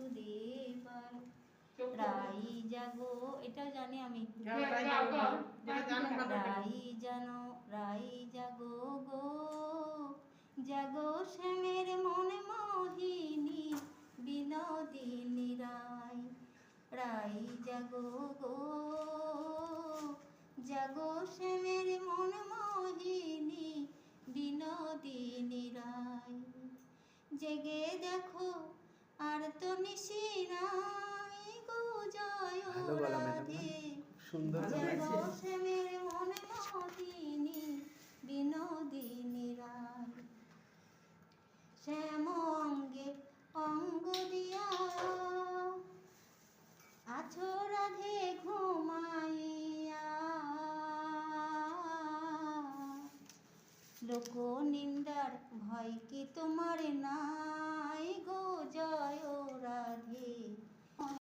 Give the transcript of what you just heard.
বাসুদেবায়। রাই জাগো, এটাও জানি আমি। রাই জাগো গো, জাগো শ্যামের মনে মোহিনী বিনোদিনী রায়। রাই জাগো গো, জাগো শ্যামের মনে মোহিনী বিনোদিনী রায়। জেগে দেখো আর তো নিশি নাই গো, জয় রাধে। জাগো শ্যামের মনে মোহিনী বিনোদিনী রায়। শ্যাম অঙ্গে